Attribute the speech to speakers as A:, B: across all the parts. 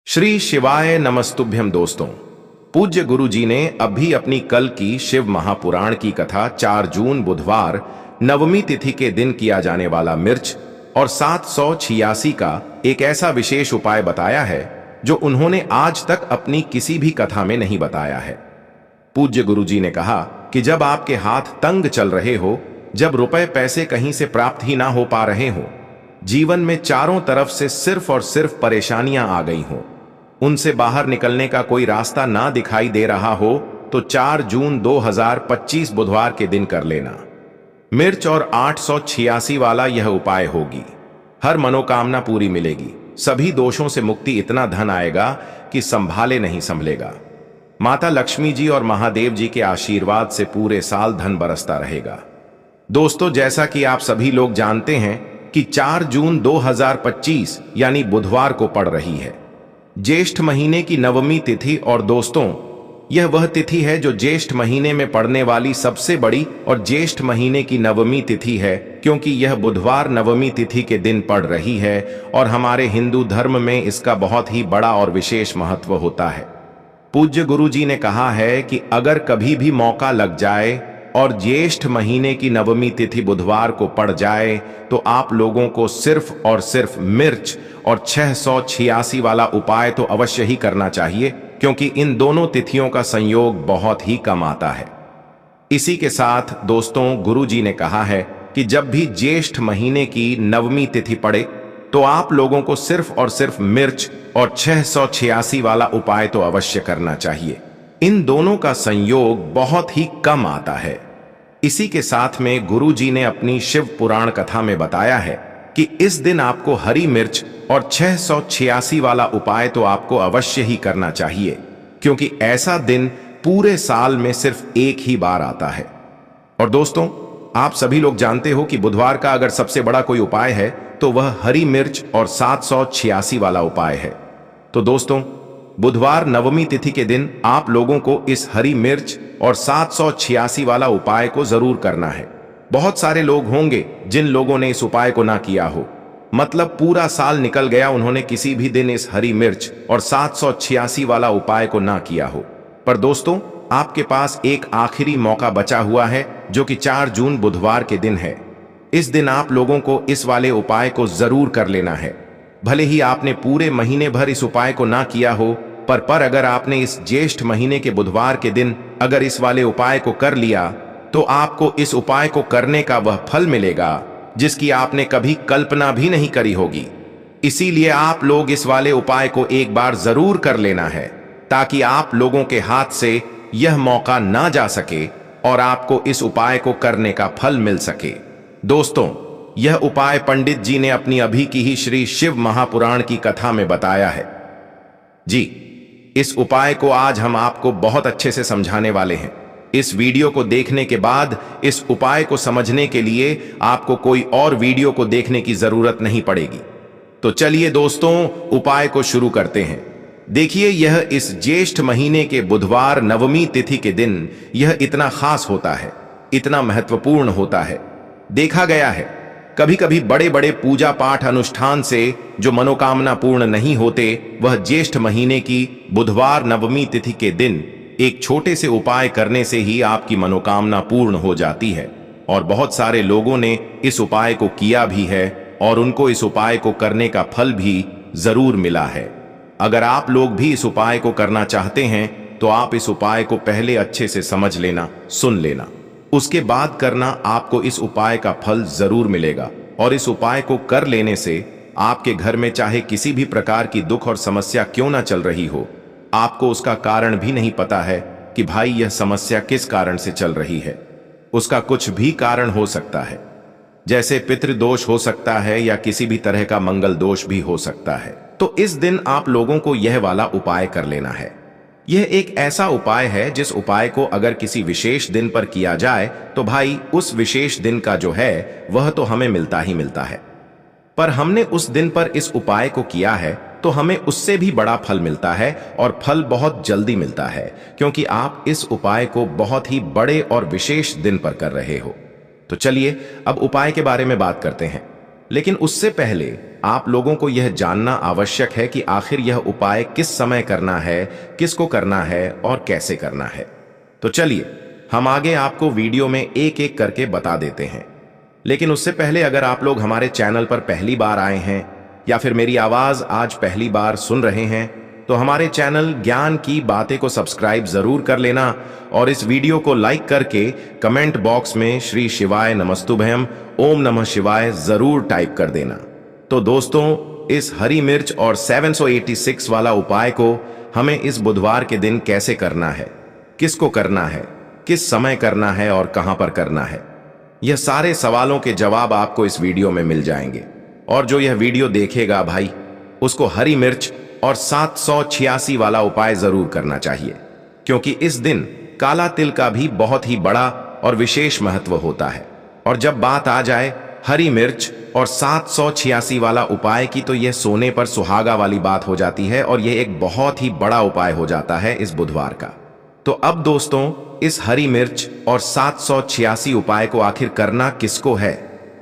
A: श्री शिवाय नमस्तुभ्यम दोस्तों। पूज्य गुरु जी ने अभी अपनी कल की शिव महापुराण की कथा 4 जून बुधवार नवमी तिथि के दिन किया जाने वाला मिर्च और 786 का एक ऐसा विशेष उपाय बताया है जो उन्होंने आज तक अपनी किसी भी कथा में नहीं बताया है। पूज्य गुरु जी ने कहा कि जब आपके हाथ तंग चल रहे हो, जब रुपए पैसे कहीं से प्राप्त ही ना हो पा रहे हो, जीवन में चारों तरफ से सिर्फ और सिर्फ परेशानियां आ गई हो, उनसे बाहर निकलने का कोई रास्ता ना दिखाई दे रहा हो, तो 4 जून 2025 बुधवार के दिन कर लेना। मिर्च और 886 वाला यह उपाय होगी। हर मनोकामना पूरी मिलेगी, सभी दोषों से मुक्ति, इतना धन आएगा कि संभाले नहीं संभलेगा। माता लक्ष्मी जी और महादेव जी के आशीर्वाद से पूरे साल धन बरसता रहेगा। दोस्तों, जैसा कि आप सभी लोग जानते हैं कि 4 जून 2025 यानी बुधवार को पड़ रही है ज्येष्ठ महीने की नवमी तिथि। और दोस्तों, यह वह तिथि है जो ज्येष्ठ महीने में पड़ने वाली सबसे बड़ी और ज्येष्ठ महीने की नवमी तिथि है, क्योंकि यह बुधवार नवमी तिथि के दिन पड़ रही है और हमारे हिंदू धर्म में इसका बहुत ही बड़ा और विशेष महत्व होता है। पूज्य गुरु जी ने कहा है कि अगर कभी भी मौका लग जाए और ज्येष्ठ महीने की नवमी तिथि बुधवार को पड़ जाए, तो आप लोगों को सिर्फ और सिर्फ मिर्च और 686 वाला उपाय तो अवश्य ही करना चाहिए, क्योंकि इन दोनों तिथियों का संयोग बहुत ही कम आता है। इसी के साथ दोस्तों, गुरु जी ने कहा है कि जब भी ज्येष्ठ महीने की नवमी तिथि पड़े, तो आप लोगों को सिर्फ और सिर्फ मिर्च और 686 वाला उपाय तो अवश्य करना चाहिए। इन दोनों का संयोग बहुत ही कम आता है। इसी के साथ में गुरु जी ने अपनी शिव पुराण कथा में बताया है कि इस दिन आपको हरी मिर्च और 686 वाला उपाय तो आपको अवश्य ही करना चाहिए, क्योंकि ऐसा दिन पूरे साल में सिर्फ एक ही बार आता है। और दोस्तों, आप सभी लोग जानते हो कि बुधवार का अगर सबसे बड़ा कोई उपाय है तो वह हरी मिर्च और 786 वाला उपाय है। तो दोस्तों, बुधवार नवमी तिथि के दिन आप लोगों को इस हरी मिर्च और 786 वाला उपाय को जरूर करना है। बहुत सारे लोग होंगे जिन लोगों ने इस उपाय को ना किया हो, मतलब पूरा साल निकल गया, उन्होंने किसी भी दिन इस हरी मिर्च और 786 वाला उपाय को ना किया हो। पर दोस्तों, आपके पास एक आखिरी मौका बचा हुआ है, जो कि 4 जून बुधवार के दिन है। इस दिन आप लोगों को इस वाले उपाय को जरूर कर लेना है। भले ही आपने पूरे महीने भर इस उपाय को ना किया हो, पर अगर आपने इस ज्येष्ठ महीने के बुधवार के दिन अगर इस वाले उपाय को कर लिया, तो आपको इस उपाय को करने का वह फल मिलेगा जिसकी आपने कभी कल्पना भी नहीं करी होगी। इसीलिए आप लोग इस वाले उपाय को एक बार जरूर कर लेना है, ताकि आप लोगों के हाथ से यह मौका ना जा सके और आपको इस उपाय को करने का फल मिल सके। दोस्तों, यह उपाय पंडित जी ने अपनी अभी की ही श्री शिव महापुराण की कथा में बताया है। जी, इस उपाय को आज हम आपको बहुत अच्छे से समझाने वाले हैं। इस वीडियो को देखने के बाद इस उपाय को समझने के लिए आपको कोई और वीडियो को देखने की जरूरत नहीं पड़ेगी। तो चलिए दोस्तों, उपाय को शुरू करते हैं। देखिए, यह इस ज्येष्ठ महीने के बुधवार नवमी तिथि के दिन यह इतना खास होता है, इतना महत्वपूर्ण होता है। देखा गया है कभी कभी बड़े बड़े पूजा पाठ अनुष्ठान से जो मनोकामना पूर्ण नहीं होते, वह ज्येष्ठ महीने की बुधवार नवमी तिथि के दिन एक छोटे से उपाय करने से ही आपकी मनोकामना पूर्ण हो जाती है। और बहुत सारे लोगों ने इस उपाय को किया भी है और उनको इस उपाय को करने का फल भी जरूर मिला है। अगर आप लोग भी इस उपाय को करना चाहते हैं, तो आप इस उपाय को पहले अच्छे से समझ लेना, सुन लेना, उसके बाद करना। आपको इस उपाय का फल जरूर मिलेगा। और इस उपाय को कर लेने से आपके घर में चाहे किसी भी प्रकार की दुख और समस्या क्यों ना चल रही हो, आपको उसका कारण भी नहीं पता है कि भाई यह समस्या किस कारण से चल रही है। उसका कुछ भी कारण हो सकता है, जैसे पितृदोष हो सकता है या किसी भी तरह का मंगल दोष भी हो सकता है। तो इस दिन आप लोगों को यह वाला उपाय कर लेना है। यह एक ऐसा उपाय है जिस उपाय को अगर किसी विशेष दिन पर किया जाए, तो भाई उस विशेष दिन का जो है वह तो हमें मिलता ही मिलता है। पर हमने उस दिन पर इस उपाय को किया है तो हमें उससे भी बड़ा फल मिलता है, और फल बहुत जल्दी मिलता है, क्योंकि आप इस उपाय को बहुत ही बड़े और विशेष दिन पर कर रहे हो। तो चलिए अब उपाय के बारे में बात करते हैं। लेकिन उससे पहले आप लोगों को यह जानना आवश्यक है कि आखिर यह उपाय किस समय करना है, किसको करना है और कैसे करना है। तो चलिए हम आगे आपको वीडियो में एक एक करके बता देते हैं। लेकिन उससे पहले अगर आप लोग हमारे चैनल पर पहली बार आए हैं या फिर मेरी आवाज आज पहली बार सुन रहे हैं, तो हमारे चैनल ज्ञान की बातें को सब्सक्राइब जरूर कर लेना और इस वीडियो को लाइक करके कमेंट बॉक्स में श्री शिवाय नमस्तुभ्यम ओम नमः शिवाय जरूर टाइप कर देना। तो दोस्तों, इस हरी मिर्च और 786 वाला उपाय को हमें इस बुधवार के दिन कैसे करना है, किसको करना है, किस समय करना है और कहां पर करना है, यह सारे सवालों के जवाब आपको इस वीडियो में मिल जाएंगे। और जो यह वीडियो देखेगा भाई, उसको हरी मिर्च और 786 वाला उपाय जरूर करना चाहिए, क्योंकि इस दिन काला तिल का भी बहुत ही बड़ा और विशेष महत्व होता है। और जब बात आ जाए हरी मिर्च और 786 वाला उपाय की, तो यह सोने पर सुहागा वाली बात हो जाती है और यह एक बहुत ही बड़ा उपाय हो जाता है इस बुधवार का। तो अब दोस्तों, इस हरी मिर्च और 786 उपाय को आखिर करना किसको है,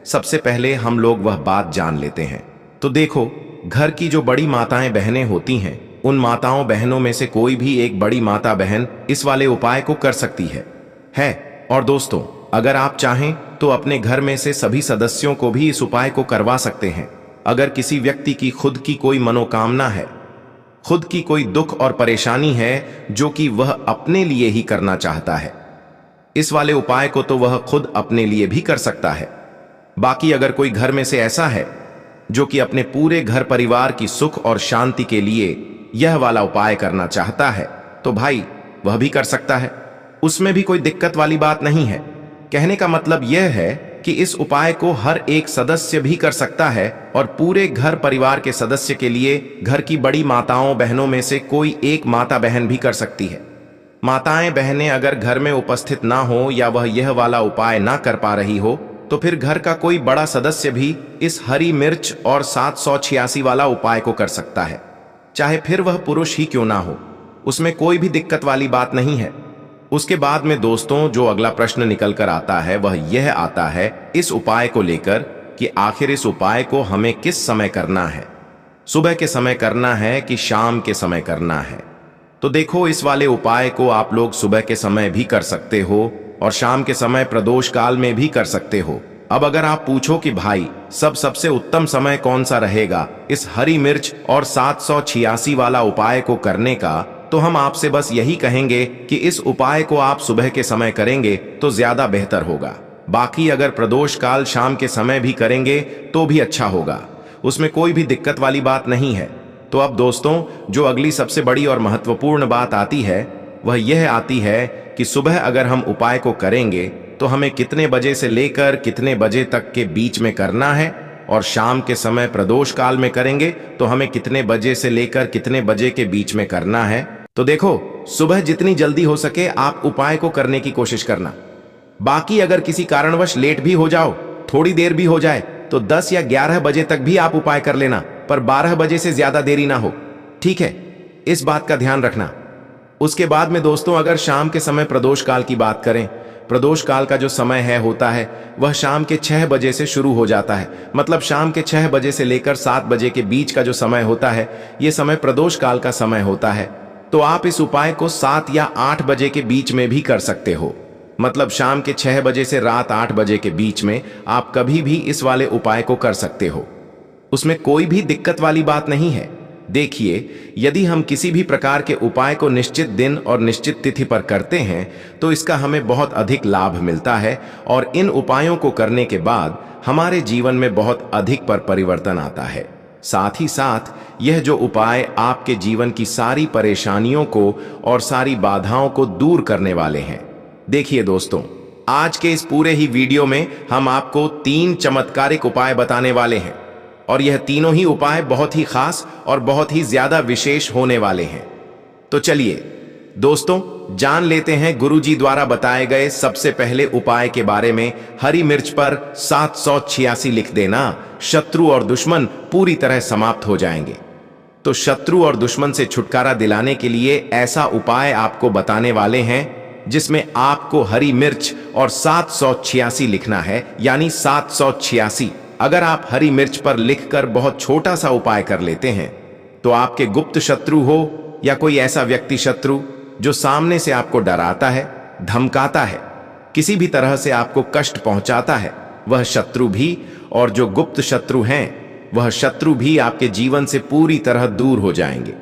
A: सबसे पहले हम लोग वह बात जान लेते हैं। तो देखो, घर की जो बड़ी माताएं बहनें होती हैं, उन माताओं बहनों में से कोई भी एक बड़ी माता बहन इस वाले उपाय को कर सकती है। और दोस्तों, अगर आप चाहें तो अपने घर में से सभी सदस्यों को भी इस उपाय को करवा सकते हैं। अगर किसी व्यक्ति की खुद की कोई मनोकामना है, खुद की कोई दुख और परेशानी है जो कि वह अपने लिए ही करना चाहता है, इस वाले उपाय को तो वह खुद अपने लिए भी कर सकता है। बाकी अगर कोई घर में से ऐसा है जो कि अपने पूरे घर परिवार की सुख और शांति के लिए यह वाला उपाय करना चाहता है, तो भाई वह भी कर सकता है, उसमें भी कोई दिक्कत वाली बात नहीं है। कहने का मतलब यह है कि इस उपाय को हर एक सदस्य भी कर सकता है और पूरे घर परिवार के सदस्य के लिए घर की बड़ी माताओं बहनों में से कोई एक माता बहन भी कर सकती है। माताएं बहनें अगर घर में उपस्थित ना हो या वह यह वाला उपाय ना कर पा रही हो, तो फिर घर का कोई बड़ा सदस्य भी इस हरी मिर्च और 786 वाला उपाय को कर सकता है, चाहे फिर वह पुरुष ही क्यों ना हो, उसमें कोई भी दिक्कत वाली बात नहीं है। उसके बाद में दोस्तों, जो अगला प्रश्न निकल कर आता है वह यह आता है इस उपाय को लेकर कि आखिर इस उपाय को हमें किस समय करना है, सुबह के समय करना है कि शाम के समय करना है। तो देखो, इस वाले उपाय को आप लोग सुबह के समय भी कर सकते हो और शाम के समय प्रदोष काल में भी कर सकते हो। अब अगर आप पूछो कि भाई सबसे उत्तम समय कौन सा रहेगा इस हरी मिर्च और 786 वाला उपाय को करने का, तो हम आपसे बस यही कहेंगे कि इस उपाय को आप सुबह के समय करेंगे तो ज्यादा बेहतर होगा। बाकी अगर प्रदोष काल शाम के समय भी करेंगे तो भी अच्छा होगा, उसमें कोई भी दिक्कत वाली बात नहीं है। तो अब दोस्तों, जो अगली सबसे बड़ी और महत्वपूर्ण बात आती है वह यह आती है कि सुबह अगर हम उपाय को करेंगे तो हमें कितने बजे से लेकर कितने बजे तक के बीच में करना है, और शाम के समय प्रदोष काल में करेंगे तो हमें कितने बजे से लेकर कितने बजे के बीच में करना है। तो देखो, सुबह जितनी जल्दी हो सके आप उपाय को करने की कोशिश करना। बाकी अगर किसी कारणवश लेट भी हो जाओ, थोड़ी देर भी हो जाए, तो 10 या 11 बजे तक भी आप उपाय कर लेना, पर 12 बजे से ज्यादा देरी ना हो, ठीक है? इस बात का ध्यान रखना। उसके बाद में दोस्तों, अगर शाम के समय प्रदोष काल की बात करें, प्रदोष काल का जो समय है होता है वह शाम के 6 बजे से शुरू हो जाता है। मतलब शाम के 6 बजे से लेकर 7 बजे के बीच का जो समय होता है, यह समय प्रदोष काल का समय होता है। तो आप इस उपाय को 7 या 8 बजे के बीच में भी कर सकते हो। मतलब शाम के 6 बजे से रात 8 बजे के बीच में आप कभी भी इस वाले उपाय को कर सकते हो, उसमें कोई भी दिक्कत वाली बात नहीं है। देखिए, यदि हम किसी भी प्रकार के उपाय को निश्चित दिन और निश्चित तिथि पर करते हैं तो इसका हमें बहुत अधिक लाभ मिलता है और इन उपायों को करने के बाद हमारे जीवन में बहुत अधिक परिवर्तन आता है। साथ ही साथ यह जो उपाय आपके जीवन की सारी परेशानियों को और सारी बाधाओं को दूर करने वाले हैं। देखिए दोस्तों, आज के इस पूरे ही वीडियो में हम आपको 3 चमत्कारिक उपाय बताने वाले हैं और यह तीनों ही उपाय बहुत ही खास और बहुत ही ज्यादा विशेष होने वाले हैं। तो चलिए दोस्तों, जान लेते हैं गुरुजी द्वारा बताए गए सबसे पहले उपाय के बारे में। हरी मिर्च पर 786 लिख देना, शत्रु और दुश्मन पूरी तरह समाप्त हो जाएंगे। तो शत्रु और दुश्मन से छुटकारा दिलाने के लिए ऐसा उपाय आपको बताने वाले हैं जिसमें आपको हरी मिर्च और 786 लिखना है, यानी 786। अगर आप हरी मिर्च पर लिखकर बहुत छोटा सा उपाय कर लेते हैं तो आपके गुप्त शत्रु हो या कोई ऐसा व्यक्ति शत्रु जो सामने से आपको डराता है, धमकाता है, किसी भी तरह से आपको कष्ट पहुंचाता है, वह शत्रु भी और जो गुप्त शत्रु हैं वह शत्रु भी आपके जीवन से पूरी तरह दूर हो जाएंगे।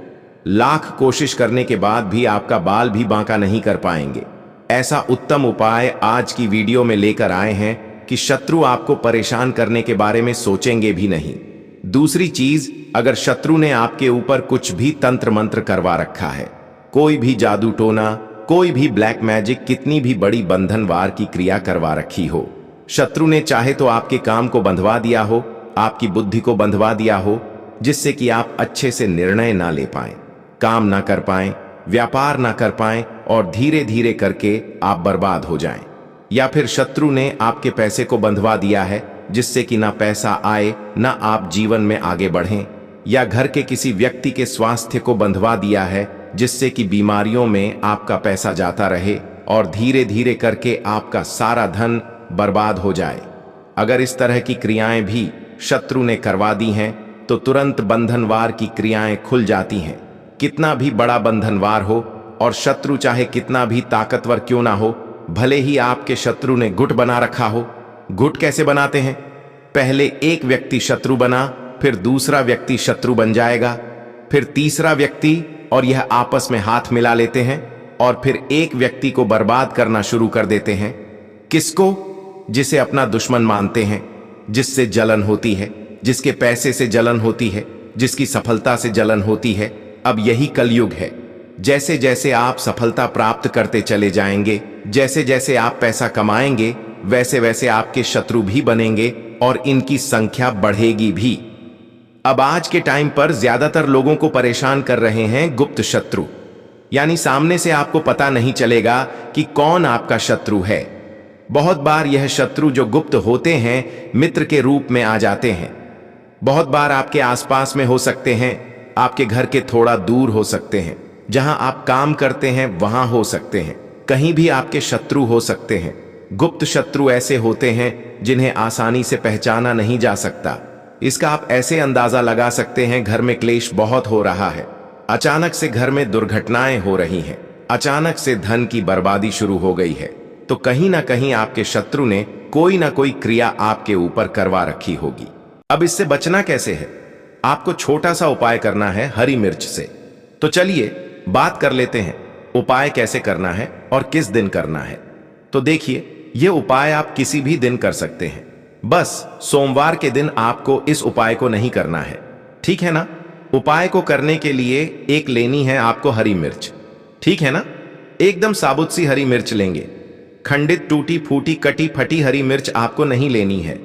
A: लाख कोशिश करने के बाद भी आपका बाल भी बांका नहीं कर पाएंगे। ऐसा उत्तम उपाय आज की वीडियो में लेकर आए हैं कि शत्रु आपको परेशान करने के बारे में सोचेंगे भी नहीं। दूसरी चीज, अगर शत्रु ने आपके ऊपर कुछ भी तंत्र मंत्र करवा रखा है, कोई भी जादू टोना, कोई भी ब्लैक मैजिक, कितनी भी बड़ी बंधनवार की क्रिया करवा रखी हो, शत्रु ने चाहे तो आपके काम को बंधवा दिया हो, आपकी बुद्धि को बंधवा दिया हो, जिससे कि आप अच्छे से निर्णय ना ले पाएं, काम ना कर पाएं, व्यापार ना कर पाएं और धीरे धीरे करके आप बर्बाद हो जाएं। या फिर शत्रु ने आपके पैसे को बंधवा दिया है जिससे कि ना पैसा आए, ना आप जीवन में आगे बढ़ें। या घर के किसी व्यक्ति के स्वास्थ्य को बंधवा दिया है जिससे कि बीमारियों में आपका पैसा जाता रहे और धीरे धीरे करके आपका सारा धन बर्बाद हो जाए। अगर इस तरह की क्रियाएं भी शत्रु ने करवा दी हैं तो तुरंत बंधनवार की क्रियाएं खुल जाती हैं। कितना भी बड़ा बंधनवार हो और शत्रु चाहे कितना भी ताकतवर क्यों ना हो, भले ही आपके शत्रु ने गुट बना रखा हो। गुट कैसे बनाते हैं? पहले एक व्यक्ति शत्रु बना, फिर दूसरा व्यक्ति शत्रु बन जाएगा, फिर तीसरा व्यक्ति, और यह आपस में हाथ मिला लेते हैं और फिर एक व्यक्ति को बर्बाद करना शुरू कर देते हैं। किसको? जिसे अपना दुश्मन मानते हैं, जिससे जलन होती है, जिसके पैसे से जलन होती है, जिसकी सफलता से जलन होती है। अब यही कलयुग है। जैसे जैसे आप सफलता प्राप्त करते चले जाएंगे, जैसे जैसे आप पैसा कमाएंगे, वैसे वैसे आपके शत्रु भी बनेंगे और इनकी संख्या बढ़ेगी भी। अब आज के टाइम पर ज्यादातर लोगों को परेशान कर रहे हैं गुप्त शत्रु, यानी सामने से आपको पता नहीं चलेगा कि कौन आपका शत्रु है। बहुत बार यह शत्रु जो गुप्त होते हैं मित्र के रूप में आ जाते हैं। बहुत बार आपके आसपास में हो सकते हैं, आपके घर के थोड़ा दूर हो सकते हैं, जहां आप काम करते हैं वहां हो सकते हैं, कहीं भी आपके शत्रु हो सकते हैं। गुप्त शत्रु ऐसे होते हैं जिन्हें आसानी से पहचाना नहीं जा सकता। इसका आप ऐसे अंदाजा लगा सकते हैं, घर में क्लेश बहुत हो रहा है, अचानक से घर में दुर्घटनाएं हो रही हैं, अचानक से धन की बर्बादी शुरू हो गई है, तो कहीं ना कहीं आपके शत्रु ने कोई ना कोई क्रिया आपके ऊपर करवा रखी होगी। अब इससे बचना कैसे है? आपको छोटा सा उपाय करना है हरी मिर्च से। तो चलिए बात कर लेते हैं उपाय कैसे करना है और किस दिन करना है। तो देखिए, यह उपाय आप किसी भी दिन कर सकते हैं, बस सोमवार के दिन आपको इस उपाय को नहीं करना है, ठीक है ना? उपाय को करने के लिए एक लेनी है आपको हरी मिर्च, ठीक है ना? एकदम साबुत सी हरी मिर्च लेंगे। खंडित, टूटी फूटी, कटी फटी हरी मिर्च आपको नहीं लेनी है।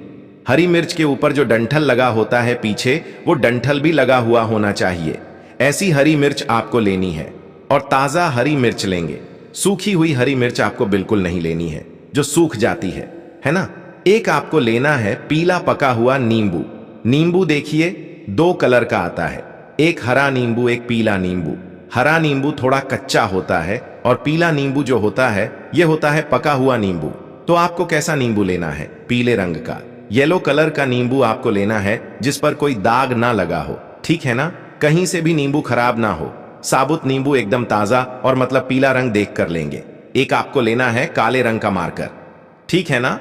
A: हरी मिर्च के ऊपर जो डंठल लगा होता है पीछे, वो डंठल भी लगा हुआ होना चाहिए। ऐसी हरी मिर्च आपको लेनी है और ताजा हरी मिर्च लेंगे। सूखी हुई हरी मिर्च आपको बिल्कुल नहीं लेनी है जो सूख जाती है ना? एक आपको लेना है पीला पका हुआ नींबू। नींबू देखिए 2 कलर का आता है, एक हरा नींबू, एक पीला नींबू। हरा नींबू थोड़ा कच्चा होता है और पीला नींबू जो होता है यह होता है पका हुआ नींबू। तो आपको कैसा नींबू लेना है? पीले रंग का, येलो कलर का नींबू आपको लेना है जिस पर कोई दाग ना लगा हो, ठीक है ना? कहीं से भी नींबू खराब ना हो। साबुत नींबू एकदम ताजा और मतलब पीला रंग देख कर लेंगे। एक आपको लेना है काले रंग का मार्कर, ठीक है ना?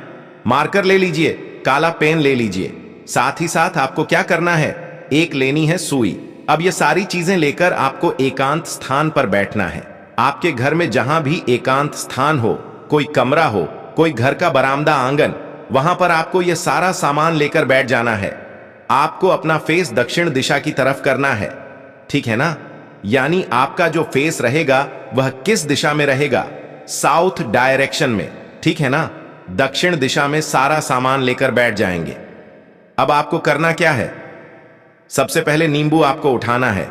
A: मार्कर ले लीजिए, काला पेन ले लीजिए। साथ ही साथ आपको क्या करना है? एक लेनी है सुई। अब ये सारी चीजें लेकर आपको एकांत स्थान पर बैठना है। आपके घर में जहां भी एकांत स्थान हो, कोई कमरा हो, कोई घर का बरामदा, आंगन, वहां पर आपको यह सारा सामान लेकर बैठ जाना है। आपको अपना फेस दक्षिण दिशा की तरफ करना है, ठीक है ना? यानी आपका जो फेस रहेगा वह किस दिशा में रहेगा? साउथ डायरेक्शन में, ठीक है ना? दक्षिण दिशा में सारा सामान लेकर बैठ जाएंगे। अब आपको करना क्या है? सबसे पहले नींबू आपको उठाना है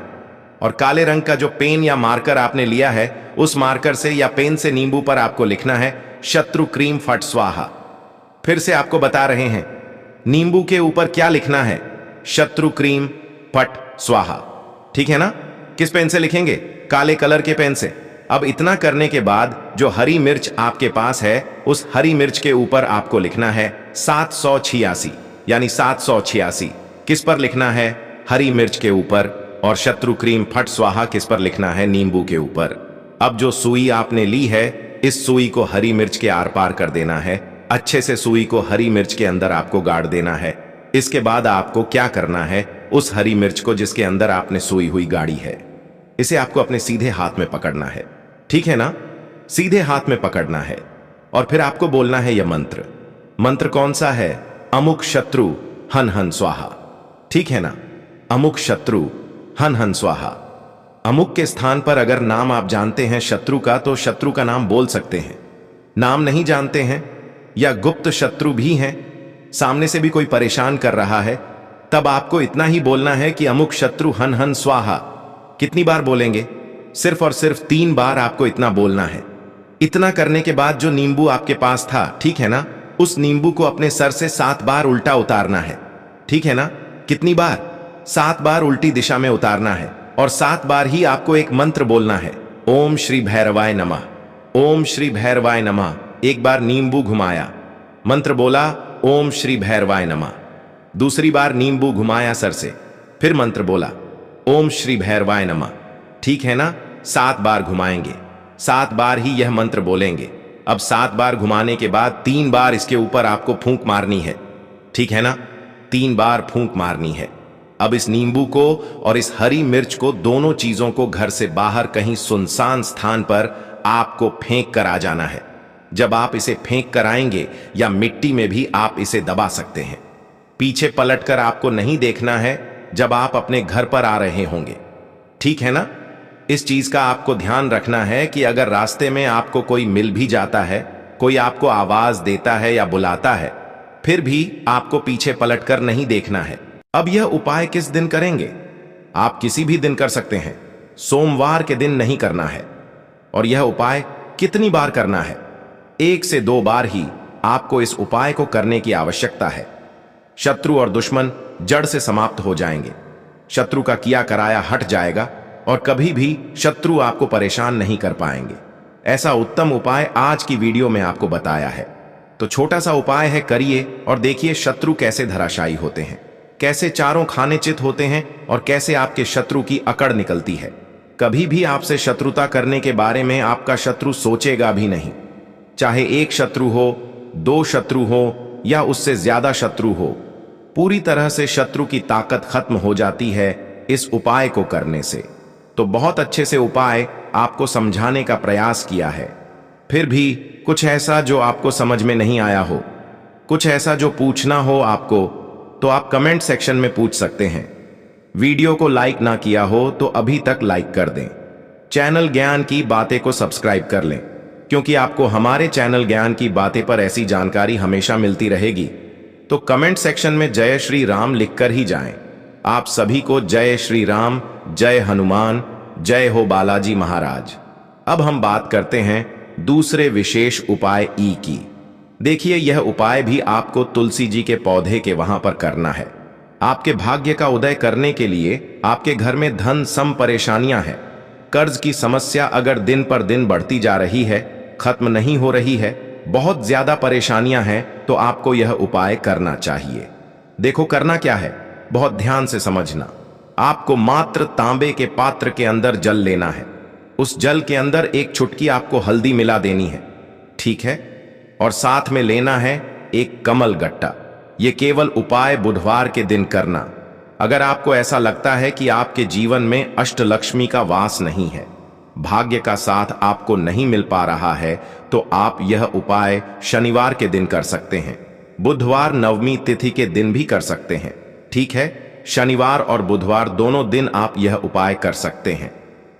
A: और काले रंग का जो पेन या मार्कर आपने लिया है, उस मार्कर से या पेन से नींबू पर आपको लिखना है शत्रु क्रीम फट स्वाहा। फिर से आपको बता रहे हैं, नींबू के ऊपर क्या लिखना है? शत्रु क्रीम फट स्वाहा, ठीक है ना? किस पेन से लिखेंगे? काले कलर के पेन से। अब इतना करने के बाद जो हरी मिर्च आपके पास है, उस हरी मिर्च के ऊपर आपको लिखना है 786। यानी 786 किस पर लिखना है? हरी मिर्च के ऊपर। और शत्रु क्रीम फट स्वाहा किस पर लिखना है? नींबू के ऊपर। अब जो सुई आपने ली है, इस सुई को हरी मिर्च के आर पार कर देना है। अच्छे से सुई को हरी मिर्च के अंदर आपको गाड़ देना है। इसके बाद आपको क्या करना है? उस हरी मिर्च को जिसके अंदर आपने सुई हुई गाड़ी है, इसे आपको अपने सीधे हाथ में पकड़ना है। ठीक है ना? सीधे हाथ में पकड़ना है और फिर आपको बोलना है यह मंत्र। मंत्र कौन सा है? अमुक शत्रु हन हन स्वाहा। ठीक है ना? अमुक शत्रु हन हन स्वाहा। अमुक के स्थान पर अगर नाम आप जानते हैं शत्रु का, तो शत्रु का नाम बोल सकते हैं। नाम नहीं जानते हैं या गुप्त शत्रु भी हैं, सामने से भी कोई परेशान कर रहा है, तब आपको इतना ही बोलना है कि अमुक शत्रु हन हन स्वाहा। कितनी बार बोलेंगे? सिर्फ और सिर्फ 3 बार आपको इतना बोलना है। इतना करने के बाद जो नींबू आपके पास था, ठीक है ना, उस नींबू को अपने सर से 7 बार उल्टा उतारना है। ठीक है ना? कितनी बार? 7 बार उल्टी दिशा में उतारना है और 7 बार ही आपको एक मंत्र बोलना है। ओम श्री भैरवाय नमः, ओम श्री भैरवाय नमः। एक बार नींबू घुमाया, मंत्र बोला ओम श्री भैरवाय नमः। दूसरी बार नींबू घुमाया सर से, फिर मंत्र बोला ओम श्री भैरवाय नमः। ठीक है ना? 7 बार घुमाएंगे, 7 बार ही यह मंत्र बोलेंगे। अब 7 बार घुमाने के बाद 3 बार इसके ऊपर आपको फूंक मारनी है। ठीक है ना? 3 बार फूंक मारनी है। अब इस नींबू को और इस हरी मिर्च को, दोनों चीजों को घर से बाहर कहीं सुनसान स्थान पर आपको फेंक कर आ जाना है। जब आप इसे फेंक कर आएंगे या मिट्टी में भी आप इसे दबा सकते हैं। पीछे पलटकर आपको नहीं देखना है जब आप अपने घर पर आ रहे होंगे। ठीक है ना? इस चीज का आपको ध्यान रखना है कि अगर रास्ते में आपको कोई मिल भी जाता है, कोई आपको आवाज देता है या बुलाता है, फिर भी आपको पीछे पलटकर नहीं देखना है। अब यह उपाय किस दिन करेंगे? आप किसी भी दिन कर सकते हैं, सोमवार के दिन नहीं करना है। और यह उपाय कितनी बार करना है? 1 से 2 बार ही आपको इस उपाय को करने की आवश्यकता है। शत्रु और दुश्मन जड़ से समाप्त हो जाएंगे, शत्रु का किया कराया हट जाएगा और कभी भी शत्रु आपको परेशान नहीं कर पाएंगे। ऐसा उत्तम उपाय आज की वीडियो में आपको बताया है। तो छोटा सा उपाय है, करिए और देखिए शत्रु कैसे धराशायी होते हैं, कैसे चारों खाने चित होते हैं और कैसे आपके शत्रु की अकड़ निकलती है। कभी भी आपसे शत्रुता करने के बारे में आपका शत्रु सोचेगा भी नहीं। चाहे 1 शत्रु हो, 2 शत्रु हो या उससे ज्यादा शत्रु हो, पूरी तरह से शत्रु की ताकत खत्म हो जाती है इस उपाय को करने से। तो बहुत अच्छे से उपाय आपको समझाने का प्रयास किया है। फिर भी कुछ ऐसा जो आपको समझ में नहीं आया हो, कुछ ऐसा जो पूछना हो आपको, तो आप कमेंट सेक्शन में पूछ सकते हैं। वीडियो को लाइक ना किया हो तो अभी तक लाइक कर दें। चैनल ज्ञान की बातें को सब्सक्राइब कर लें, क्योंकि आपको हमारे चैनल ज्ञान की बातें पर ऐसी जानकारी हमेशा मिलती रहेगी। तो कमेंट सेक्शन में जय श्री राम लिखकर ही जाएं। आप सभी को जय श्री राम, जय हनुमान, जय हो बालाजी महाराज। अब हम बात करते हैं दूसरे विशेष उपाय ई की। देखिए, यह उपाय भी आपको तुलसी जी के पौधे के वहां पर करना है। आपके भाग्य का उदय करने के लिए आपके घर में धन सम परेशानियां हैं, कर्ज की समस्या अगर दिन पर दिन बढ़ती जा रही है, खत्म नहीं हो रही है, बहुत ज्यादा परेशानियां हैं, तो आपको यह उपाय करना चाहिए। देखो करना क्या है, बहुत ध्यान से समझना। आपको मात्र तांबे के पात्र के अंदर जल लेना है। उस जल के अंदर 1 चुटकी आपको हल्दी मिला देनी है। ठीक है? और साथ में लेना है एक कमल गट्टा। यह केवल उपाय बुधवार के दिन करना। अगर आपको ऐसा लगता है कि आपके जीवन में अष्टलक्ष्मी का वास नहीं है, भाग्य का साथ आपको नहीं मिल पा रहा है, तो आप यह उपाय शनिवार के दिन कर सकते हैं। बुधवार नवमी तिथि के दिन भी कर सकते हैं। ठीक है? शनिवार और बुधवार दोनों दिन आप यह उपाय कर सकते हैं।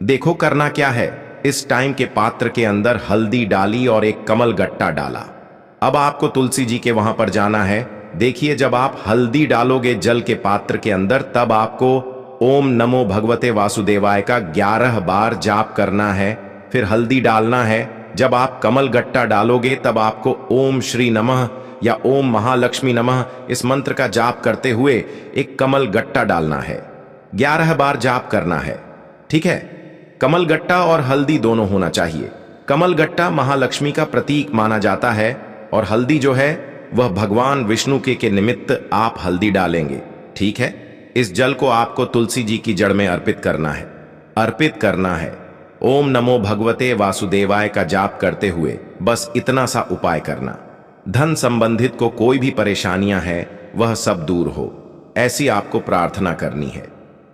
A: देखो करना क्या है, इस टाइम के पात्र के अंदर हल्दी डाली और एक कमल गट्टा डाला। अब आपको तुलसी जी के वहां पर जाना है। देखिए, जब आप हल्दी डालोगे जल के पात्र के अंदर, तब आपको ओम नमो भगवते वासुदेवाय का 11 बार जाप करना है। फिर हल्दी डालना है। जब आप कमल गट्टा डालोगे, तब आपको ओम श्री नमः या ओम महालक्ष्मी नमः इस मंत्र का जाप करते हुए एक कमल गट्टा डालना है। 11 बार जाप करना है। ठीक है? कमल गट्टा और हल्दी दोनों होना चाहिए। कमल गट्टा महालक्ष्मी का प्रतीक माना जाता है और हल्दी जो है वह भगवान विष्णु के निमित्त आप हल्दी डालेंगे। ठीक है, इस जल को आपको तुलसी जी की जड़ में अर्पित करना है। ओम नमो भगवते वासुदेवाय का जाप करते हुए बस इतना सा उपाय करना। धन संबंधित को कोई भी परेशानियां हैं वह सब दूर हो, ऐसी आपको प्रार्थना करनी है।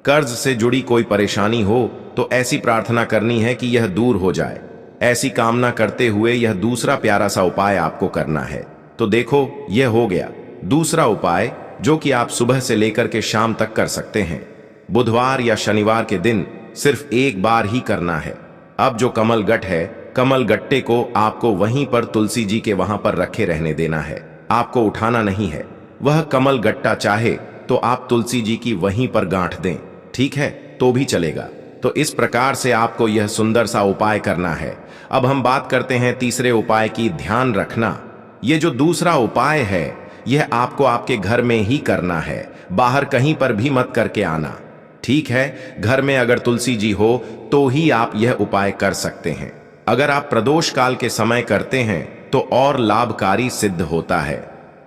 A: कर्ज से जुड़ी कोई परेशानी हो तो ऐसी प्रार्थना करनी है कि यह दूर हो जाए। ऐसी कामना करते हुए यह दूसरा प्यारा सा उपाय आपको करना है। तो देखो, यह हो गया दूसरा उपाय, जो कि आप सुबह से लेकर के शाम तक कर सकते हैं। बुधवार या शनिवार के दिन सिर्फ एक बार ही करना है। अब जो कमल गट्ट है, कमल गट्टे को आपको वहीं पर तुलसी जी के वहां पर रखे रहने देना है, आपको उठाना नहीं है। वह कमल गट्टा चाहे तो आप तुलसी जी की वहीं पर गांठ दें, ठीक है, तो भी चलेगा। तो इस प्रकार से आपको यह सुंदर सा उपाय करना है। अब हम बात करते हैं तीसरे उपाय की। ध्यान रखना, यह जो दूसरा उपाय है यह आपको आपके घर में ही करना है, बाहर कहीं पर भी मत करके आना। ठीक है, घर में अगर तुलसी जी हो तो ही आप यह उपाय कर सकते हैं। अगर आप प्रदोष काल के समय करते हैं तो और लाभकारी सिद्ध होता है।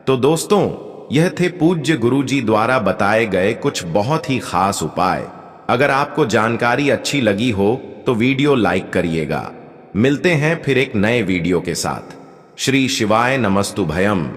A: तो दोस्तों, यह थे पूज्य गुरुजी द्वारा बताए गए कुछ बहुत ही खास उपाय। अगर आपको जानकारी अच्छी लगी हो तो वीडियो लाइक करिएगा। मिलते हैं फिर एक नए वीडियो के साथ। श्री शिवाय नमस्तुभयम।